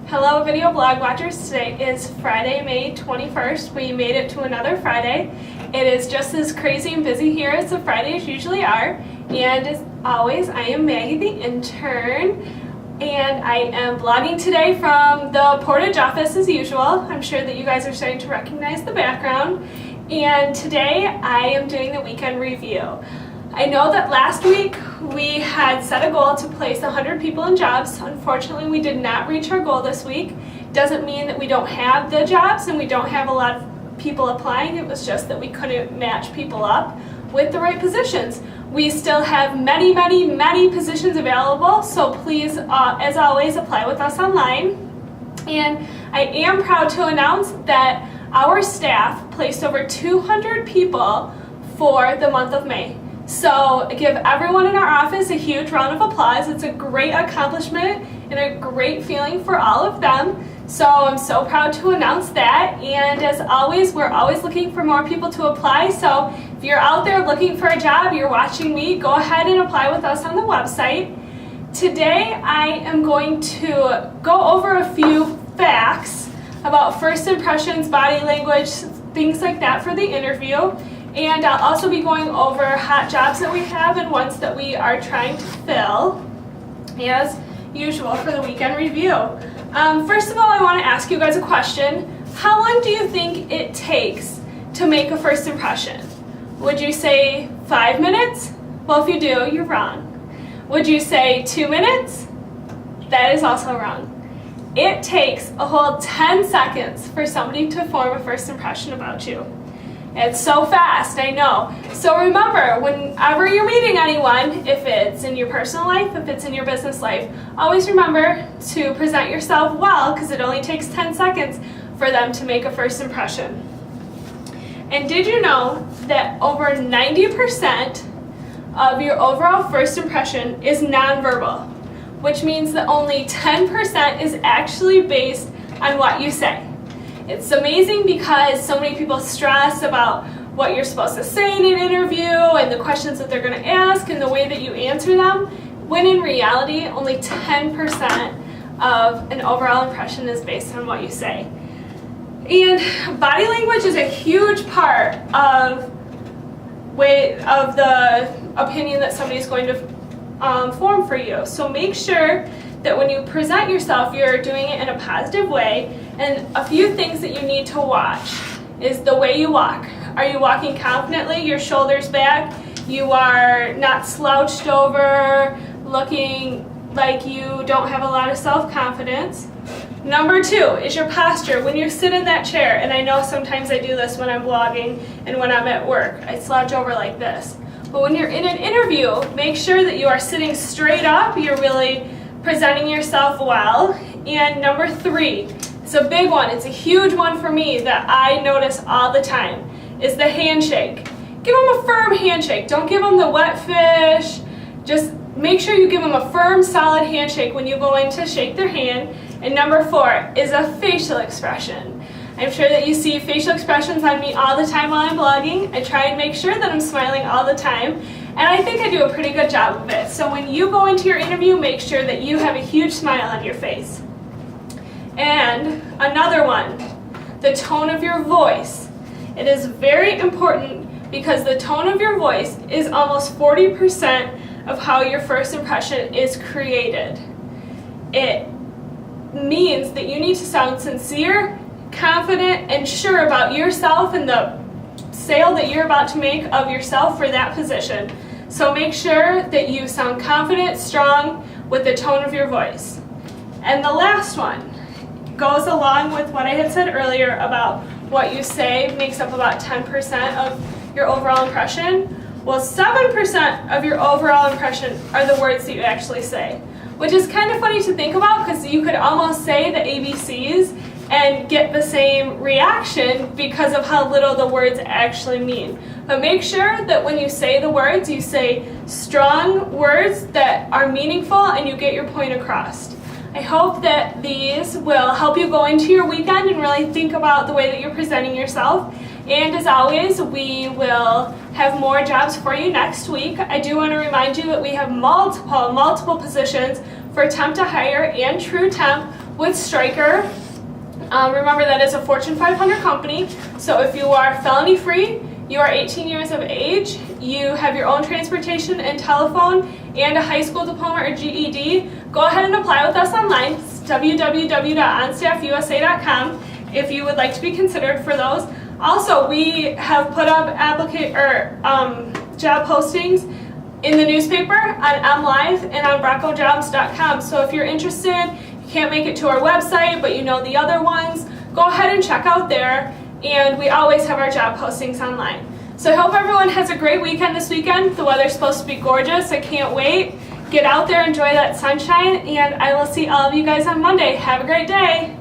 Hello video blog watchers, today is Friday, May 21st. We made it to another Friday. It is just as crazy and busy here as the Fridays usually are. And as always, I am Maggie the intern. And I am vlogging today from the Portage office as usual. I'm sure that you guys are starting to recognize the background. And today I am doing the weekend review. I know that last week we had set a goal to place 100 people in jobs. Unfortunately, we did not reach our goal this week. Doesn't mean that we don't have the jobs and we don't have a lot of people applying. It was just that we couldn't match people up with the right positions. We still have many positions available, so please, as always, apply with us online. And I am proud to announce that our staff placed over 200 people for the month of May. So give everyone in our office a huge round of applause. It's a great accomplishment and a great feeling for all of them. So I'm so proud to announce that. And as always, we're always looking for more people to apply. So if you're out there looking for a job, you're watching me, go ahead and apply with us on the website. Today I am going to go over a few facts about first impressions, body language, things like that for the interview. And I'll also be going over hot jobs that we have and ones that we are trying to fill, as usual, for the weekend review. First of all, I want to ask you guys a question. How long do you think it takes to make a first impression? Would you say 5 minutes? Well, if you do, you're wrong. Would you say 2 minutes? That is also wrong. It takes a whole 10 seconds for somebody to form a first impression about you. It's so fast, I know. So remember, whenever you're meeting anyone, if it's in your personal life, if it's in your business life, always remember to present yourself well, because it only takes 10 seconds for them to make a first impression. And did you know that over 90% of your overall first impression is nonverbal, which means that only 10% is actually based on what you say. It's amazing because so many people stress about what you're supposed to say in an interview and the questions that they're going to ask and the way that you answer them, when in reality, only 10% of an overall impression is based on what you say. And body language is a huge part of the opinion that somebody's going to form for you. So make sure that when you present yourself, you're doing it in a positive way. And a few things that you need to watch is the way you walk. Are you walking confidently, your shoulders back? You are not slouched over, looking like you don't have a lot of self-confidence. Number 2 is your posture. When you sit in that chair, and I know sometimes I do this when I'm vlogging and when I'm at work, I slouch over like this. But when you're in an interview, make sure that you are sitting straight up, you're really presenting yourself well. And number 3, it's a big one, it's a huge one for me that I notice all the time, is the handshake. Give them a firm handshake. Don't give them the wet fish. Just make sure you give them a firm, solid handshake when you go in to shake their hand. And number 4 is a facial expression. I'm sure that you see facial expressions on me all the time while I'm vlogging. I try and make sure that I'm smiling all the time. And I think I do a pretty good job of it. So when you go into your interview, make sure that you have a huge smile on your face. And another one, the tone of your voice. It is very important because the tone of your voice is almost 40% of how your first impression is created. It means that you need to sound sincere, confident, and sure about yourself and the sale that you're about to make of yourself for that position. So make sure that you sound confident, strong with the tone of your voice. And the last one goes along with what I had said earlier about what you say makes up about 10% of your overall impression. Well, 7% of your overall impression are the words that you actually say, which is kind of funny to think about because you could almost say the ABCs and get the same reaction because of how little the words actually mean. But make sure that when you say the words, you say strong words that are meaningful and you get your point across. I hope that these will help you go into your weekend and really think about the way that you're presenting yourself. And as always, we will have more jobs for you next week. I do want to remind you that we have multiple positions for temp to hire and true temp with Stryker. Remember, that is a Fortune 500 company, so if you are felony free, you are 18 years of age, you have your own transportation and telephone, and a high school diploma or GED, go ahead and apply with us online. It's www.onstaffusa.com if you would like to be considered for those. Also, we have put up job postings in the newspaper, on MLive, and on broncojobs.com. So if you're interested, you can't make it to our website, but you know the other ones, go ahead and check out there. And we always have our job postings online. So I hope everyone has a great weekend this weekend. The weather's supposed to be gorgeous. I can't wait. Get out there, enjoy that sunshine, and I will see all of you guys on Monday. Have a great day.